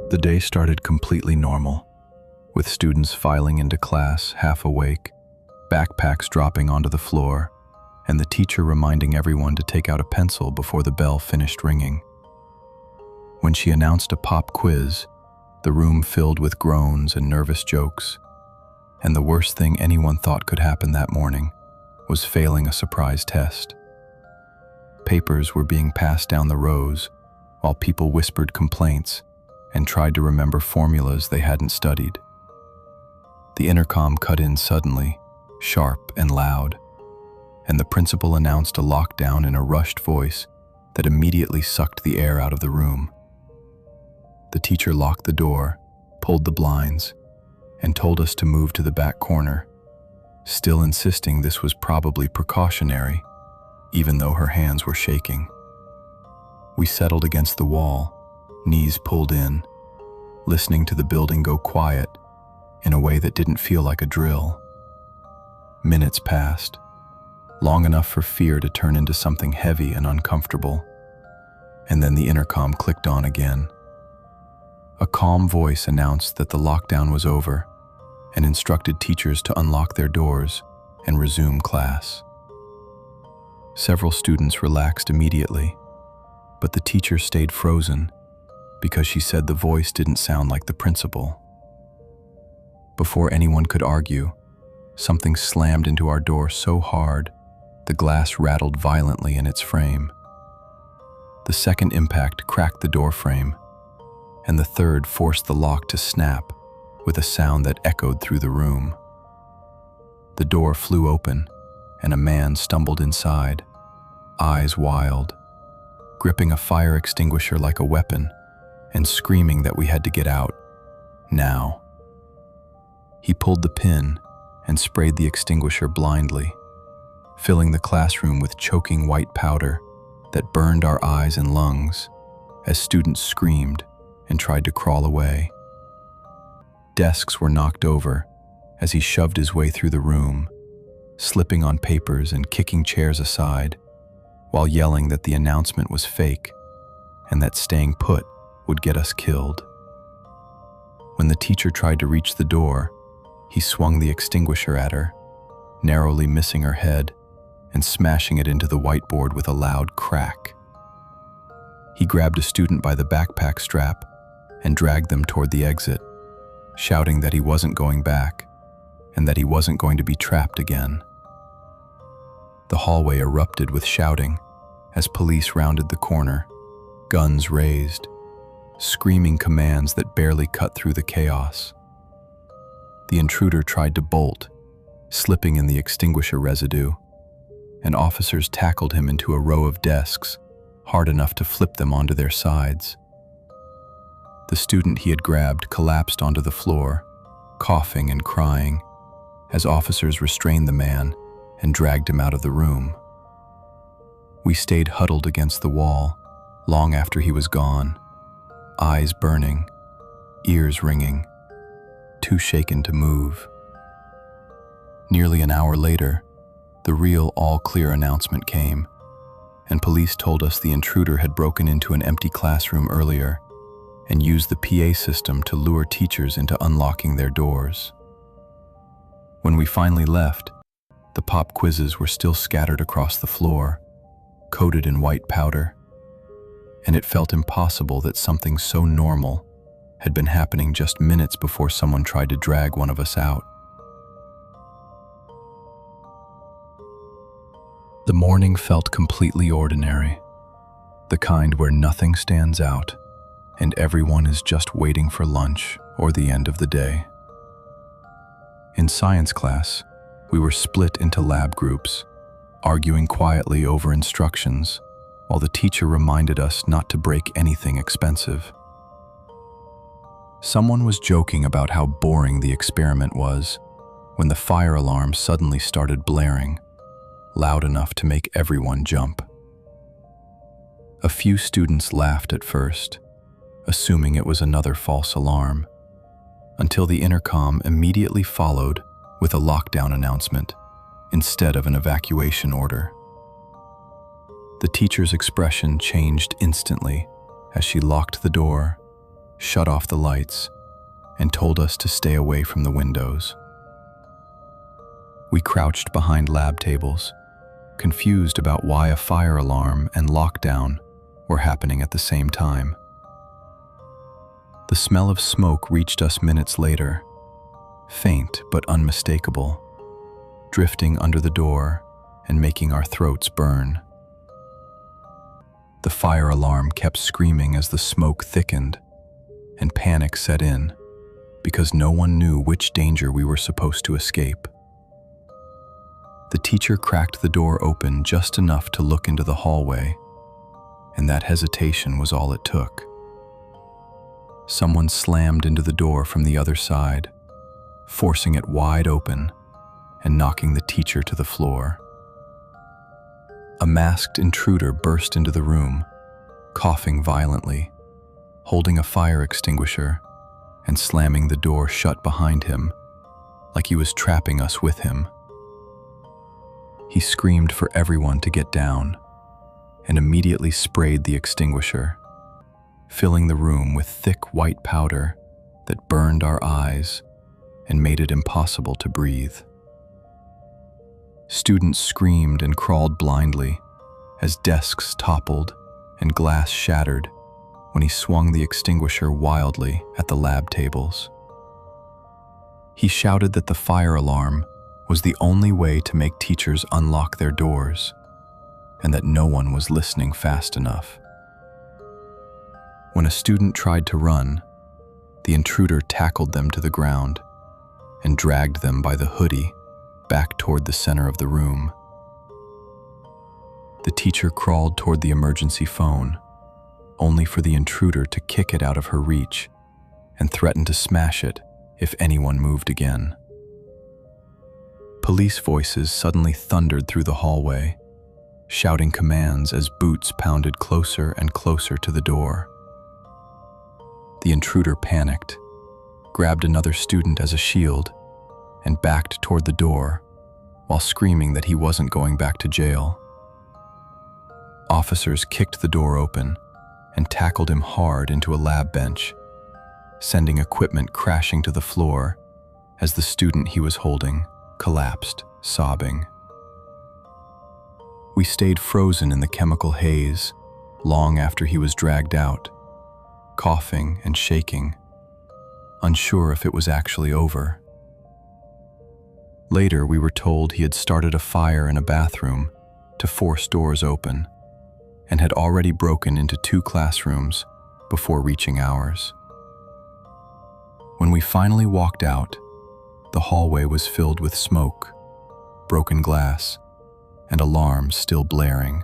The day started completely normal, with students filing into class half awake, backpacks dropping onto the floor, and the teacher reminding everyone to take out a pencil before the bell finished ringing. When she announced a pop quiz, the room filled with groans and nervous jokes, and the worst thing anyone thought could happen that morning was failing a surprise test. Papers were being passed down the rows while people whispered complaints and tried to remember formulas they hadn't studied. The intercom cut in suddenly, sharp and loud, and the principal announced a lockdown in a rushed voice that immediately sucked the air out of the room. The teacher locked the door, pulled the blinds, and told us to move to the back corner, still insisting this was probably precautionary, even though her hands were shaking. We settled against the wall, knees pulled in, listening to the building go quiet in a way that didn't feel like a drill. Minutes passed, long enough for fear to turn into something heavy and uncomfortable, and then the intercom clicked on again. A calm voice announced that the lockdown was over and instructed teachers to unlock their doors and resume class. Several students relaxed immediately, but the teacher stayed frozen because she said the voice didn't sound like the principal. Before anyone could argue, something slammed into our door so hard the glass rattled violently in its frame. The second impact cracked the door frame, and the third forced the lock to snap with a sound that echoed through the room. The door flew open, and a man stumbled inside, eyes wild, gripping a fire extinguisher like a weapon and screaming that we had to get out, now. He pulled the pin and sprayed the extinguisher blindly, filling the classroom with choking white powder that burned our eyes and lungs as students screamed and tried to crawl away. Desks were knocked over as he shoved his way through the room, slipping on papers and kicking chairs aside, while yelling that the announcement was fake and that staying put would get us killed. When the teacher tried to reach the door, he swung the extinguisher at her, narrowly missing her head and smashing it into the whiteboard with a loud crack. He grabbed a student by the backpack strap and dragged them toward the exit, shouting that he wasn't going back and that he wasn't going to be trapped again. The hallway erupted with shouting as police rounded the corner, guns raised, screaming commands that barely cut through the chaos. The intruder tried to bolt, slipping in the extinguisher residue, and officers tackled him into a row of desks, hard enough to flip them onto their sides. The student he had grabbed collapsed onto the floor, coughing and crying, as officers restrained the man and dragged him out of the room. We stayed huddled against the wall long after he was gone, eyes burning, ears ringing, too shaken to move. Nearly an hour later, the real all-clear announcement came, and police told us the intruder had broken into an empty classroom earlier and used the PA system to lure teachers into unlocking their doors. When we finally left, the pop quizzes were still scattered across the floor, coated in white powder, and it felt impossible that something so normal had been happening just minutes before someone tried to drag one of us out. The morning felt completely ordinary, the kind where nothing stands out and everyone is just waiting for lunch or the end of the day. In science class, we were split into lab groups, arguing quietly over instructions, while the teacher reminded us not to break anything expensive. Someone was joking about how boring the experiment was when the fire alarm suddenly started blaring, loud enough to make everyone jump. A few students laughed at first, assuming it was another false alarm, until the intercom immediately followed with a lockdown announcement instead of an evacuation order. The teacher's expression changed instantly as she locked the door, shut off the lights, and told us to stay away from the windows. We crouched behind lab tables, confused about why a fire alarm and lockdown were happening at the same time. The smell of smoke reached us minutes later, faint but unmistakable, drifting under the door and making our throats burn. The fire alarm kept screaming as the smoke thickened, and panic set in because no one knew which danger we were supposed to escape. The teacher cracked the door open just enough to look into the hallway, and that hesitation was all it took. Someone slammed into the door from the other side, forcing it wide open and knocking the teacher to the floor. A masked intruder burst into the room, coughing violently, holding a fire extinguisher and slamming the door shut behind him, like he was trapping us with him. He screamed for everyone to get down and immediately sprayed the extinguisher, filling the room with thick white powder that burned our eyes and made it impossible to breathe. Students screamed and crawled blindly as desks toppled and glass shattered when he swung the extinguisher wildly at the lab tables. He shouted that the fire alarm was the only way to make teachers unlock their doors, and that no one was listening fast enough. When a student tried to run, the intruder tackled them to the ground and dragged them by the hoodie back toward the center of the room. The teacher crawled toward the emergency phone, only for the intruder to kick it out of her reach and threaten to smash it if anyone moved again. Police voices suddenly thundered through the hallway, shouting commands as boots pounded closer and closer to the door. The intruder panicked, grabbed another student as a shield, and backed toward the door while screaming that he wasn't going back to jail. Officers kicked the door open and tackled him hard into a lab bench, sending equipment crashing to the floor as the student he was holding collapsed, sobbing. We stayed frozen in the chemical haze long after he was dragged out, coughing and shaking, unsure if it was actually over. Later, we were told he had started a fire in a bathroom to force doors open and had already broken into 2 classrooms before reaching ours. When we finally walked out, the hallway was filled with smoke, broken glass, and alarms still blaring,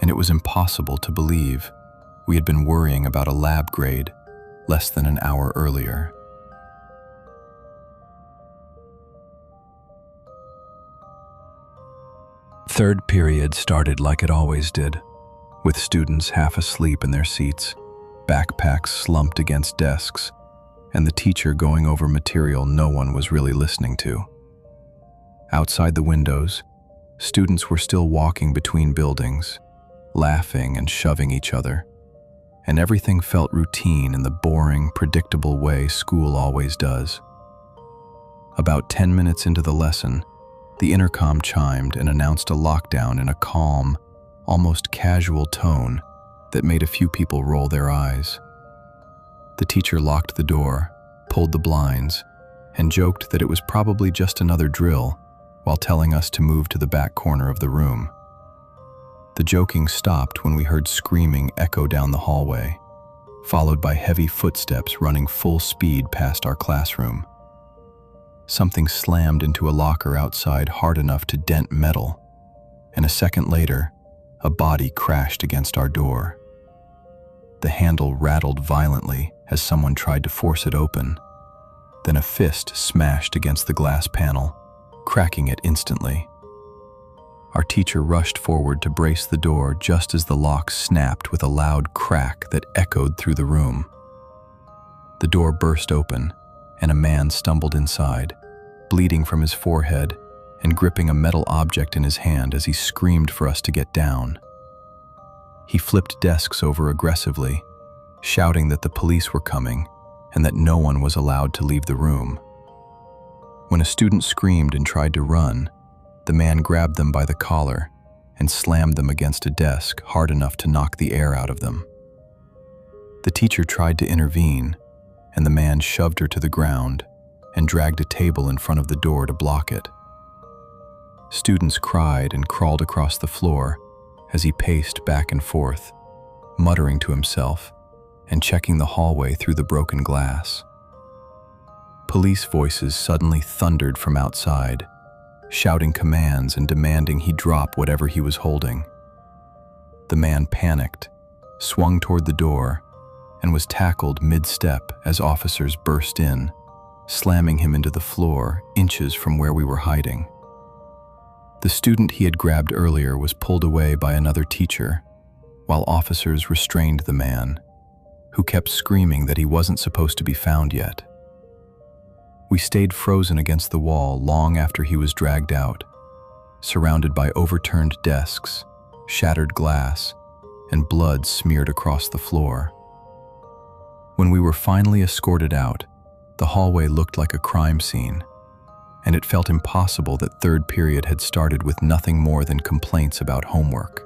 and it was impossible to believe we had been worrying about a lab grade less than an hour earlier. Third period started like it always did, with students half asleep in their seats, backpacks slumped against desks, and the teacher going over material no one was really listening to. Outside the windows, students were still walking between buildings, laughing and shoving each other, and everything felt routine in the boring, predictable way school always does. About 10 minutes into the lesson, the intercom chimed and announced a lockdown in a calm, almost casual tone that made a few people roll their eyes. The teacher locked the door, pulled the blinds, and joked that it was probably just another drill while telling us to move to the back corner of the room. The joking stopped when we heard screaming echo down the hallway, followed by heavy footsteps running full speed past our classroom. Something slammed into a locker outside hard enough to dent metal, and a second later, a body crashed against our door. The handle rattled violently as someone tried to force it open. Then a fist smashed against the glass panel, cracking it instantly. Our teacher rushed forward to brace the door just as the lock snapped with a loud crack that echoed through the room. The door burst open, and a man stumbled inside, bleeding from his forehead and gripping a metal object in his hand as he screamed for us to get down. He flipped desks over aggressively, shouting that the police were coming and that no one was allowed to leave the room. When a student screamed and tried to run, the man grabbed them by the collar and slammed them against a desk hard enough to knock the air out of them. The teacher tried to intervene, and the man shoved her to the ground and dragged a table in front of the door to block it. Students cried and crawled across the floor as he paced back and forth, muttering to himself and checking the hallway through the broken glass. Police voices suddenly thundered from outside, shouting commands and demanding he drop whatever he was holding. The man panicked, swung toward the door, and was tackled mid-step as officers burst in, slamming him into the floor inches from where we were hiding. The student he had grabbed earlier was pulled away by another teacher, while officers restrained the man, who kept screaming that he wasn't supposed to be found yet. We stayed frozen against the wall long after he was dragged out, surrounded by overturned desks, shattered glass, and blood smeared across the floor. When we were finally escorted out, the hallway looked like a crime scene, and it felt impossible that third period had started with nothing more than complaints about homework.